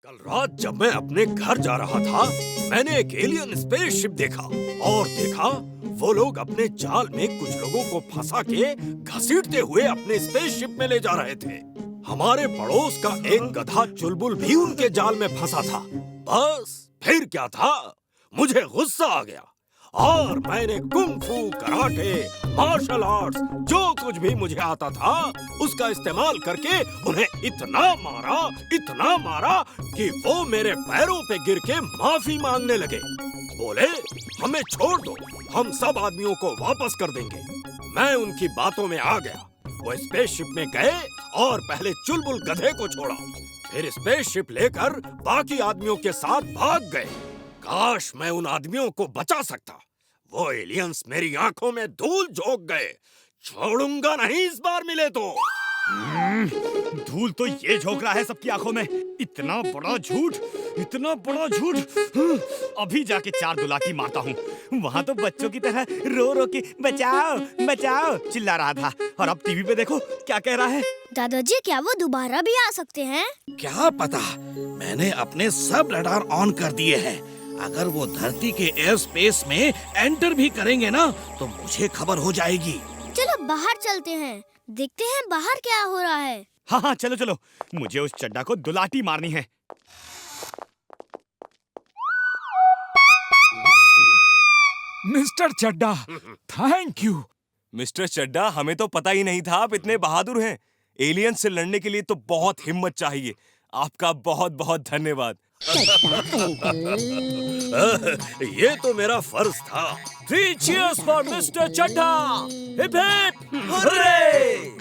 कल रात जब मैं अपने घर जा रहा था, मैंने एक एलियन स्पेसशिप देखा और देखा वो लोग अपने जाल में कुछ लोगों को फंसा के घसीटते हुए अपने स्पेसशिप में ले जा रहे थे। हमारे पड़ोस का एक गधा चुलबुल भी उनके जाल में फंसा था। बस फिर क्या था, मुझे गुस्सा आ गया और मैंने कुंग फू, कराटे, मार्शल आर्ट्स, जो कुछ भी मुझे आता था उसका इस्तेमाल करके उन्हें इतना मारा कि वो मेरे पैरों पे गिर के माफी मांगने लगे। बोले, हमें छोड़ दो, हम सब आदमियों को वापस कर देंगे। मैं उनकी बातों में आ गया। वो स्पेसशिप में गए और पहले चुलबुल गधे को छोड़ा, फिर स्पेसशिप लेकर बाकी आदमियों के साथ भाग गए। काश मैं उन आदमियों को बचा सकता। वो एलियंस मेरी आंखों में धूल झोंक गए। छोड़ूंगा नहीं इस बार मिले तो। धूल तो ये झोंक रहा है सबकी आंखों में। इतना बड़ा झूठ। अभी जाके 4 दुलाटी मारता हूँ। वहाँ तो बच्चों की तरह रो रो के बचाओ बचाओ चिल्ला रहा था, और अब टीवी पे देखो क्या कह रहा है। दादाजी, क्या वो दोबारा भी आ सकते हैं? क्या पता, मैंने अपने सब रडार ऑन कर दिए हैं। अगर वो धरती के एयर स्पेस में एंटर भी करेंगे ना तो मुझे खबर हो जाएगी। चलो बाहर चलते हैं, देखते हैं बाहर क्या हो रहा है। हाँ चलो, मुझे उस चड्डा को दुलाटी मारनी है। Mister Chadda, thank you. Mister Chadda, हमें तो पता ही नहीं था आप इतने बहादुर हैं। एलियंस से लड़ने के लिए तो बहुत हिम्मत चाहिए। आपका बहुत बहुत धन्यवाद। ये तो मेरा फर्ज था। 3 cheers for Mr. Chadda. Hip hip hooray!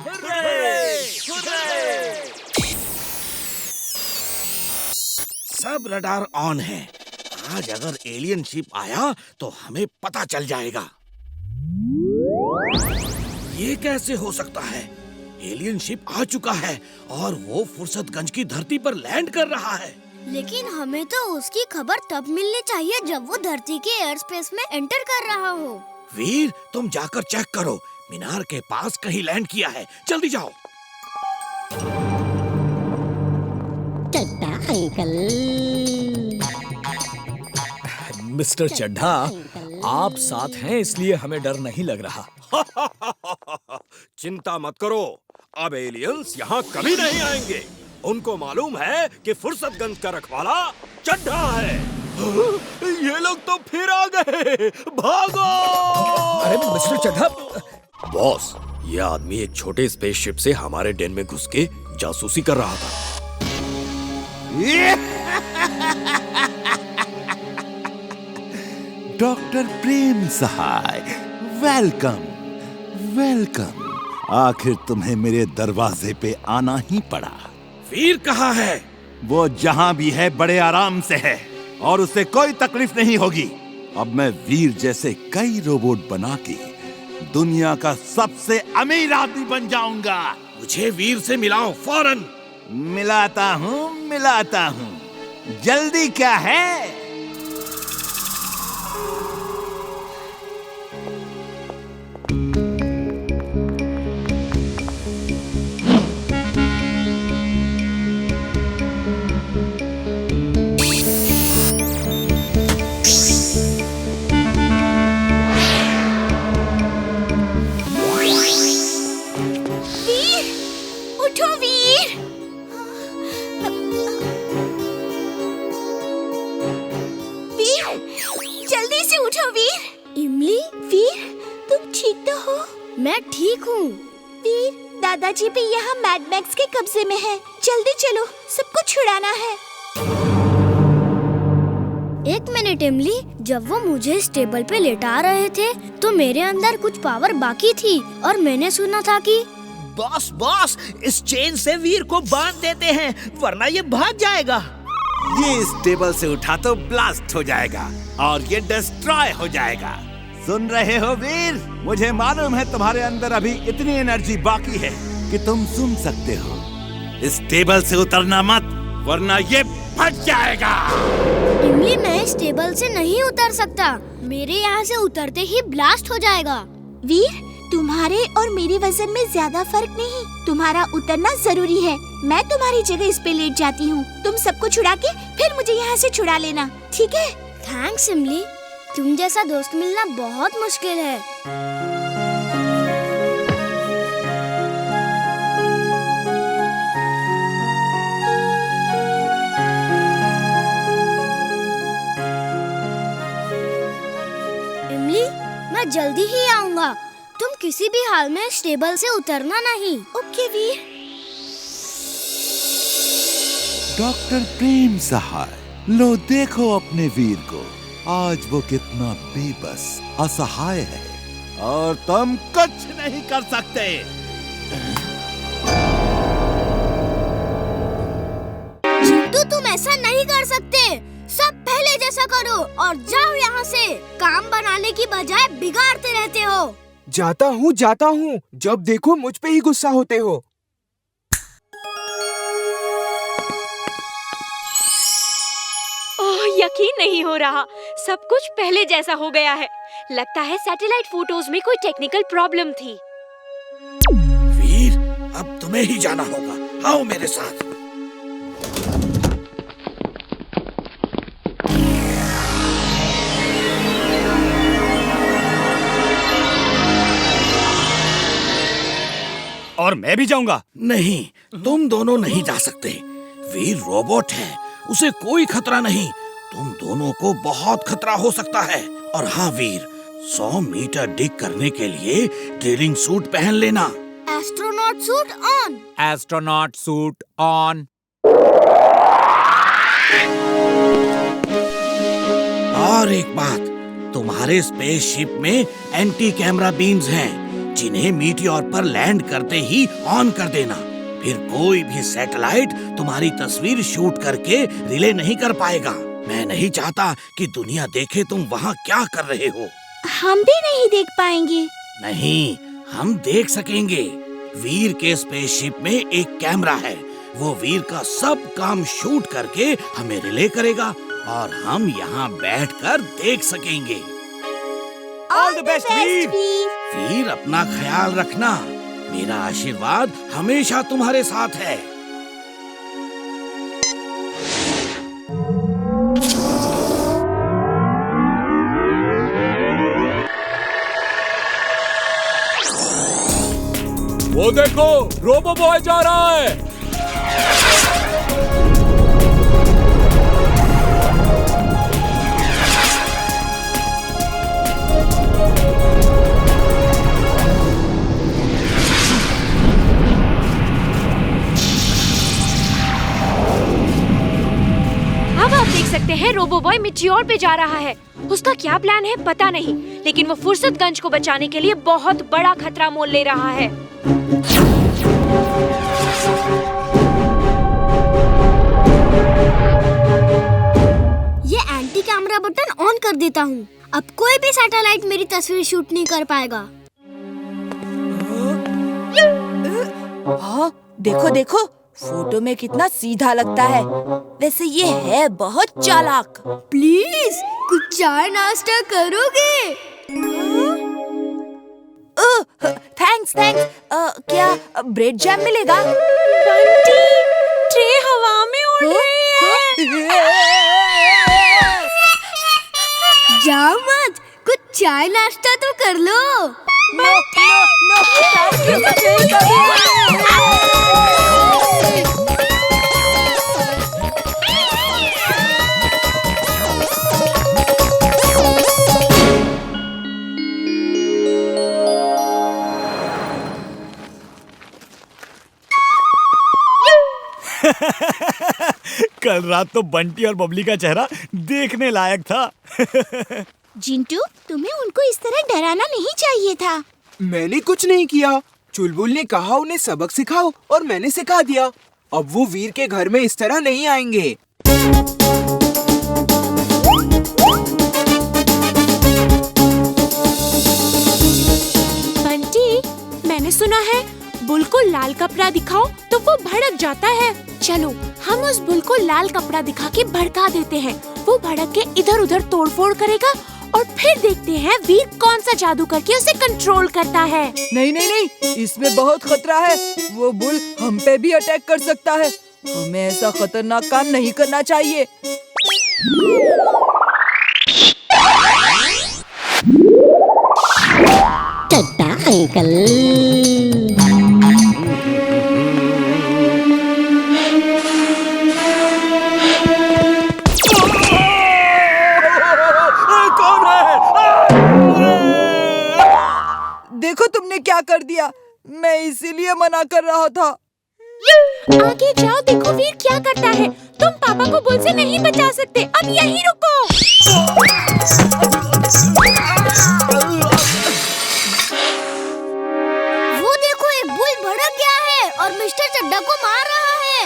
सब रडार ऑन है। आज अगर एलियन शिप आया तो हमें पता चल जाएगा। ये कैसे हो सकता है? एलियन शिप आ चुका है और वो फुर्सतगंज की धरती पर लैंड कर रहा है। लेकिन हमें तो उसकी खबर तब मिलनी चाहिए जब वो धरती के एयर स्पेस में एंटर कर रहा हो। वीर, तुम जाकर चेक करो, मीनार के पास कहीं लैंड किया है। जल्दी जाओ। चड्डा अंकल। मिस्टर चड्ढा, आप साथ हैं इसलिए हमें डर नहीं लग रहा। चिंता मत करो, अब एलियंस यहाँ कभी नहीं आएंगे। उनको मालूम है कि फुर्सतगंज का रखवाला चड्ढा है। ये लोग तो फिर आ गए, भागो! अरे मिस्टर चड्ढा। बॉस, ये आदमी एक छोटे स्पेसशिप से हमारे den में घुस के जासूसी कर रहा था। डॉक्टर प्रेम सहाय, वेलकम। आखिर तुम्हें मेरे दरवाजे पे आना ही पड़ा। वीर कहाँ है? वो जहाँ भी है बड़े आराम से है और उसे कोई तकलीफ नहीं होगी। अब मैं वीर जैसे कई रोबोट बना के दुनिया का सबसे अमीर आदमी बन जाऊंगा। मुझे वीर से मिलाओ फौरन। मिलाता हूँ। जल्दी क्या है? मैं ठीक हूँ। वीर, दादाजी भी यहाँ मैड मैक्स के कब्जे में है। जल्दी चलो, सबको छुड़ाना है। 1 मिनट इमली, जब वो मुझे इस टेबल पे लेटा रहे थे तो मेरे अंदर कुछ पावर बाकी थी और मैंने सुना था कि बॉस, इस चेन से वीर को बांध देते हैं वरना ये भाग जाएगा। ये इस टेबल से उठा तो ब्लास्ट हो जाएगा और ये डिस्ट्रॉय हो जाएगा। सुन रहे हो वीर? मुझे मालूम है तुम्हारे अंदर अभी इतनी एनर्जी बाकी है कि तुम सुन सकते हो। इस टेबल से उतरना मत, वरना ये फट जाएगा। इमली, मैं इस टेबल से नहीं उतर सकता। मेरे यहाँ से उतरते ही ब्लास्ट हो जाएगा। वीर, तुम्हारे और मेरे वजन में ज्यादा फर्क नहीं। तुम्हारा उतरना जरूरी है। मैं तुम्हारी जगह इस पे लेट जाती हूँ। तुम सबको छुड़ा के फिर मुझे यहाँ से छुड़ा लेना, ठीक है? थैंक्स इमली, तुम जैसा दोस्त मिलना बहुत मुश्किल है। मैं जल्दी ही आऊंगा। तुम किसी भी हाल में इस टेबल से उतरना नहीं। ओके वीर। डॉक्टर प्रेम सहाय, लो देखो अपने वीर को। आज वो कितना बेबस, असहाय है और तुम कुछ नहीं कर सकते। चिंटू, तुम ऐसा नहीं कर सकते। सब पहले जैसा करो और जाओ यहाँ से। काम बनाने की बजाय बिगाड़ते रहते हो। जाता हूँ। जब देखो मुझ पे ही गुस्सा होते हो। ओह, यकीन नहीं हो रहा, सब कुछ पहले जैसा हो गया है। लगता है सैटेलाइट फोटोज में कोई टेक्निकल प्रॉब्लम थी। वीर, अब तुम्हें ही जाना होगा। आओ मेरे साथ। और मैं भी जाऊंगा। नहीं, तुम दोनों नहीं जा सकते। वीर रोबोट है, उसे कोई खतरा नहीं। तुम दोनों को बहुत खतरा हो सकता है। और हाँ वीर, 100 मीटर डिग करने के लिए ड्रिलिंग सूट पहन लेना। Astronaut suit on. Astronaut suit on. और एक बात, तुम्हारे स्पेसशिप में एंटी कैमरा बीम्स हैं, जिन्हें मीटियोर पर लैंड करते ही ऑन कर देना। फिर कोई भी सैटेलाइट तुम्हारी तस्वीर शूट करके रिले नहीं कर पाएगा। मैं नहीं चाहता कि दुनिया देखे तुम वहाँ क्या कर रहे हो। हम भी नहीं देख पाएंगे। नहीं, हम देख सकेंगे। वीर के स्पेसशिप में एक कैमरा है। वो वीर का सब काम शूट करके हमें रिले करेगा और हम यहाँ बैठकर देख सकेंगे। ऑल द बेस्ट वीर। वीर, अपना ख्याल रखना। मेरा आशीर्वाद हमेशा तुम्हारे साथ है। वो देखो, रोबो बॉय जा रहा है। अब आप देख सकते हैं रोबो बॉय मीटियोर पे जा रहा है। उसका क्या प्लान है पता नहीं, लेकिन वो फुर्सतगंज को बचाने के लिए बहुत बड़ा खतरा मोल ले रहा है। ये एंटी कैमरा बटन ऑन कर देता हूँ। अब कोई भी सैटेलाइट मेरी तस्वीर शूट नहीं कर पाएगा। हाँ, देखो देखो, फोटो में कितना सीधा लगता है। वैसे ये है बहुत चालाक। प्लीज कुछ चाय नाश्ता करोगे? थैंक्स। क्या ब्रेड जैम मिलेगा? बंटी, ट्रे हवा में उड़ रही है। जाओ मत, कुछ चाय नाश्ता तो कर लो। कल रात तो बंटी और बबली का चेहरा देखने लायक था। जिंटू, तुम्हें उनको इस तरह डराना नहीं चाहिए था। मैंने कुछ नहीं किया। चुलबुल ने कहा उन्हें सबक सिखाओ और मैंने सिखा दिया। अब वो वीर के घर में इस तरह नहीं आएंगे। बंटी, मैंने सुना है बुल को लाल कपड़ा दिखाओ तो वो भड़क जाता है। चलो हम उस बुल को लाल कपड़ा दिखा के भड़का देते हैं। वो भड़क के इधर उधर तोड़फोड़ करेगा और फिर देखते हैं वीर कौन सा जादू करके उसे कंट्रोल करता है। नहीं नहीं नहीं, इसमें बहुत खतरा है। वो बुल हम पे भी अटैक कर सकता है। हमें ऐसा खतरनाक काम नहीं करना चाहिए। चड्ढा अंकल। देखो तुमने क्या कर दिया। मैं इसीलिए मना कर रहा था। आगे जाओ, देखो वीर क्या करता है। तुम पापा को बुल से नहीं बचा सकते, अब यहीं रुको। वो देखो, एक बुल भड़क गया है और मिस्टर चड्ढा को मार रहा है।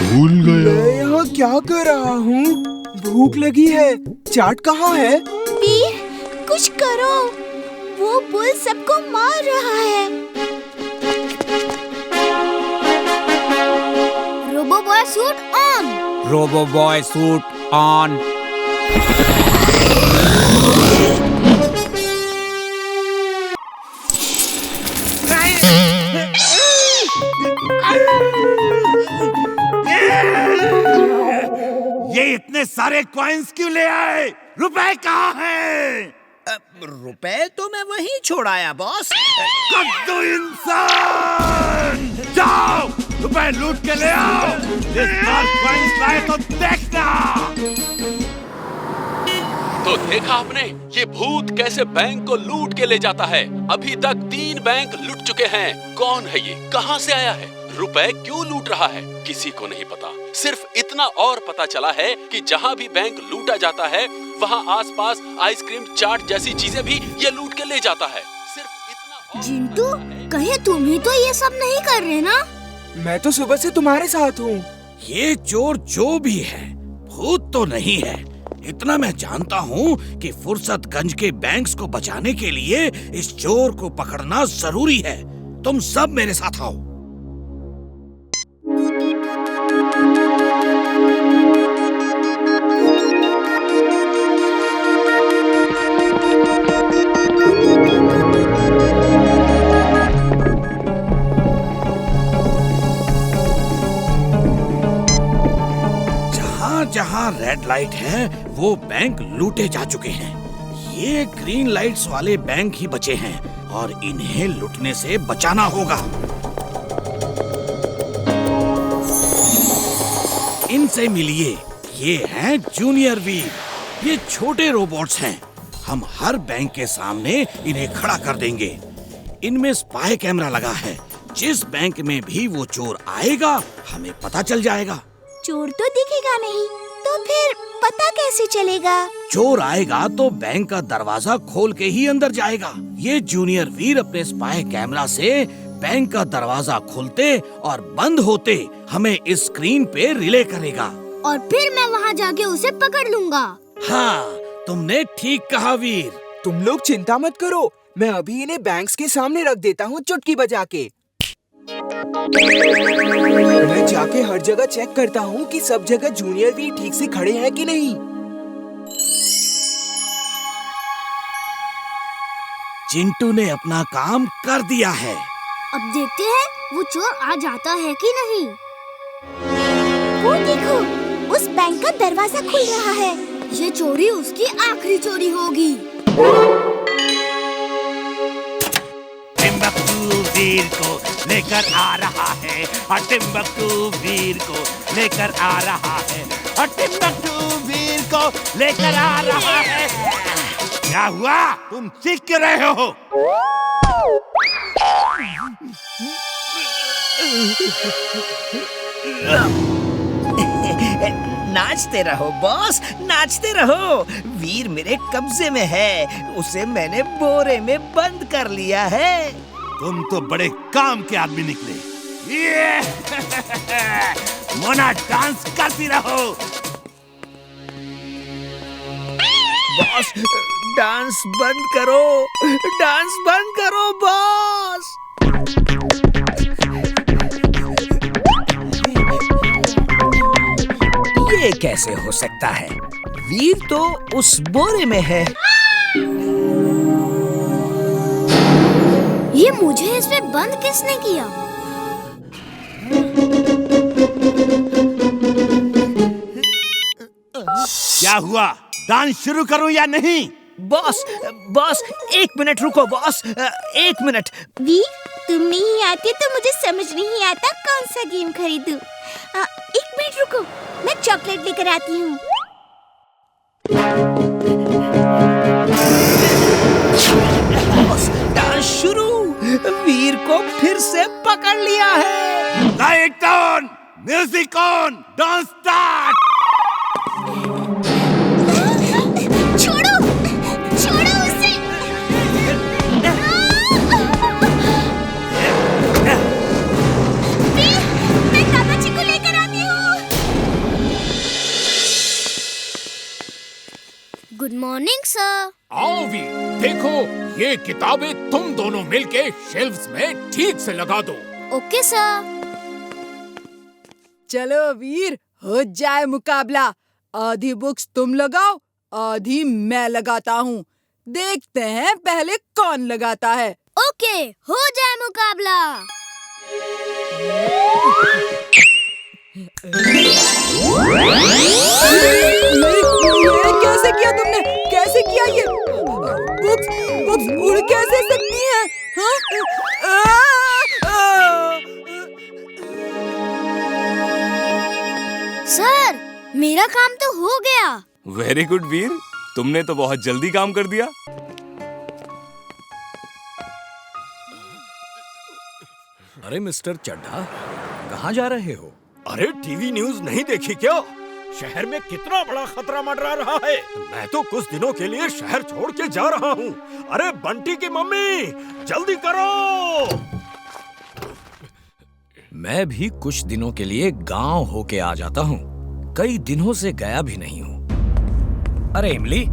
भूल गया। मैं यहाँ क्या कर रहा हूँ? भूख लगी है। चाट कहाँ है? वीर, कुछ करो। वो बुल सबको मार रहा है। Robo boy suit on. Robo boy suit on. ये इतने सारे कॉइन्स क्यों ले आए? रुपए कहाँ हैं? रुपए तो मैं वहीं छोड़ आया बॉस। कद्दू इंसान! जाओ, रुपए लूट के ले आओ। इस बार कॉइन्स लाए तो देखना। तो देखा आपने, ये भूत कैसे बैंक को लूट के ले जाता है। अभी तक 3 बैंक लूट चुके हैं। कौन है ये, कहां से आया है, रुपए क्यों लूट रहा है, किसी को नहीं पता। सिर्फ इतना और पता चला है कि जहां भी बैंक लूटा जाता है वहां आसपास आइसक्रीम, चाट जैसी चीजें भी ये लूट के ले जाता है। सिर्फ इतना। जिंटू, कहीं तुम ही तो ये सब नहीं कर रहे ना? मैं तो सुबह से तुम्हारे साथ हूँ। ये चोर जो भी है, भूत तो नहीं है। इतना मैं जानता हूँ कि फुर्सतगंज के बैंक्स को बचाने के लिए इस चोर को पकड़ना जरूरी है। तुम सब मेरे साथ आओ। जहाँ रेड लाइट है वो बैंक लूटे जा चुके हैं। ये ग्रीन लाइट्स वाले बैंक ही बचे हैं और इन्हें लूटने से बचाना होगा। इनसे मिलिए, ये हैं जूनियर वीर। ये छोटे रोबोट्स हैं। हम हर बैंक के सामने इन्हें खड़ा कर देंगे। इनमें स्पाई कैमरा लगा है। जिस बैंक में भी वो चोर आएगा हमें पता चल जाएगा। चोर तो दिखेगा नहीं, तो फिर पता कैसे चलेगा? चोर आएगा तो बैंक का दरवाजा खोल के ही अंदर जाएगा। ये जूनियर वीर अपने स्पाई कैमरा से बैंक का दरवाजा खोलते और बंद होते हमें इस स्क्रीन पे रिले करेगा। और फिर मैं वहाँ जाके उसे पकड़ लूंगा। हाँ, तुमने ठीक कहा वीर। तुम लोग चिंता मत करो, मैं अभी इन्हें बैंक्स के सामने रख देता हूँ चुटकी बजा के। मैं जाके हर जगह चेक करता हूँ कि सब जगह जूनियर वीर ठीक से खड़े हैं कि नहीं। चिंटू ने अपना काम कर दिया है। अब देखते हैं वो चोर आ जाता है कि नहीं। वो देखो, उस बैंक का दरवाजा खुल रहा है। ये चोरी उसकी आखिरी चोरी होगी। टिम्बकटू वीर को लेकर आ रहा है और टिम्बकटू वीर को लेकर आ रहा है और टिम्बकटू वीर को लेकर आ रहा है। क्या हुआ? तुम चीख क्यों रहे हो? नाचते रहो बॉस, नाचते रहो। वीर मेरे कब्जे में है, उसे मैंने बोरे में बंद कर लिया है। तुम तो बड़े काम के आदमी निकले। ये मोना डांस करती रहो। बॉस, डांस बंद करो, डांस बंद करो बॉस। कैसे हो सकता है? वीर तो उस बोरे में है। ये मुझे इसमें बंद किसने किया? क्या हुआ? डांस शुरू करूं या नहीं? बॉस, बॉस, 1 मिनट रुको बॉस, 1 मिनट। वीर, तुम नहीं आते तो मुझे समझ नहीं आता कौन सा गेम खरीदूं। 1 मिनट रुको, मैं चॉकलेट लेकर आती हूँ। बॉस, डांस शुरू। वीर को फिर से पकड़ लिया है। Light on, music on, dance start. छोड़ो, छोड़ो उसे। मैं दादाजी को लेकर आती हूँ। Good morning sir. आओ वीर, देखो ये किताबें तुम दोनों मिलके शेल्फ्स में ठीक से लगा दो। Okay sir. चलो वीर, हो जाए मुकाबला। आधी बुक्स तुम लगाओ, आधी मैं लगाता हूँ। देखते हैं पहले कौन लगाता है। ओके, हो जाए मुकाबला। ये कैसे किया तुमने? कैसे किया ये? बुक्स, बुक्स उड़ कैसे सकती हैं? सर, मेरा काम तो हो गया। वेरी गुड वीर, तुमने तो बहुत जल्दी काम कर दिया। अरे मिस्टर चड्ढा, कहाँ जा रहे हो? अरे टीवी न्यूज़ नहीं देखी क्या? शहर में कितना बड़ा खतरा मंडरा रहा है। मैं तो कुछ दिनों के लिए शहर छोड़ के जा रहा हूँ। अरे बंटी की मम्मी, जल्दी करो। मैं भी कुछ दिनों के लिए गांव होके आ जाता हूँ। कई दिनों से गया भी नहीं हूँ। अरे इमली,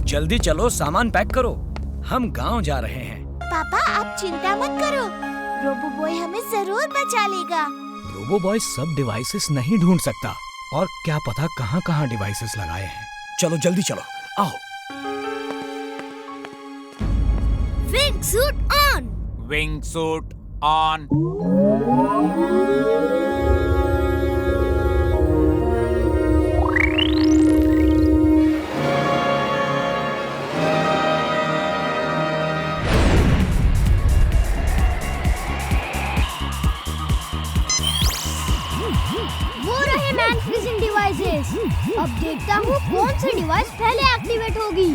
जल्दी चलो, सामान पैक करो, हम गांव जा रहे हैं। पापा, आप चिंता मत करो, रोबो बॉय हमें जरूर बचा लेगा। रोबो बॉय सब डिवाइसेस नहीं ढूंढ सकता, और क्या पता कहाँ-कहाँ डिवाइसेस लगाए हैं। चलो जल्दी चलो, आओ। Wing suit on. Wing suit on. अब देखता हूँ कौन सी डिवाइस पहले एक्टिवेट होगी।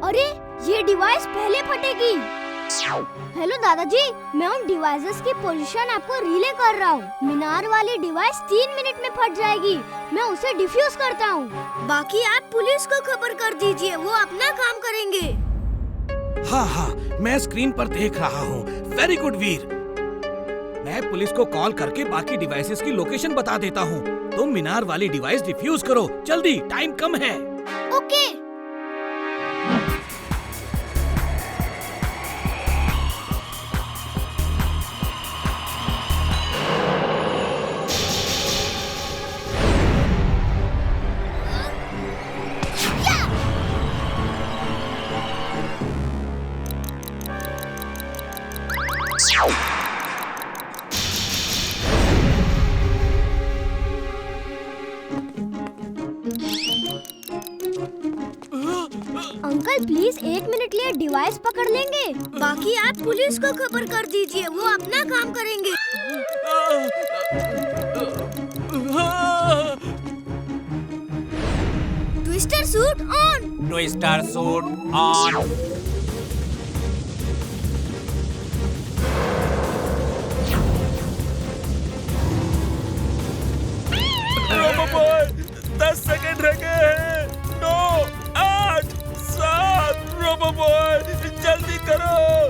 अरे ये डिवाइस पहले फटेगी। हेलो दादाजी, मैं उन डिवाइसेस की पोजीशन आपको रिले कर रहा हूँ। मीनार वाली डिवाइस 3 मिनट में फट जाएगी। मैं उसे डिफ्यूज करता हूँ। बाकी आप पुलिस को खबर कर दीजिए, वो अपना काम करेंगे। हाँ हाँ, मैं स्क्रीन पर देख रहा हूँ। वेरी गुड वीर। मैं पुलिस को कॉल करके बाकी डिवाइसेस की लोकेशन बता देता हूँ। तुम मीनार वाली डिवाइस डिफ्यूज करो, जल्दी, टाइम कम है। ओके। अंकल प्लीज 1 मिनट लिए डिवाइस पकड़ लेंगे। बाकी आप पुलिस को खबर कर दीजिए, वो अपना काम करेंगे। Twister suit on. Twister suit on. Roboboy, 10 second रह गए हैं। 9, 8, 7, रोबोबॉय जल्दी करो।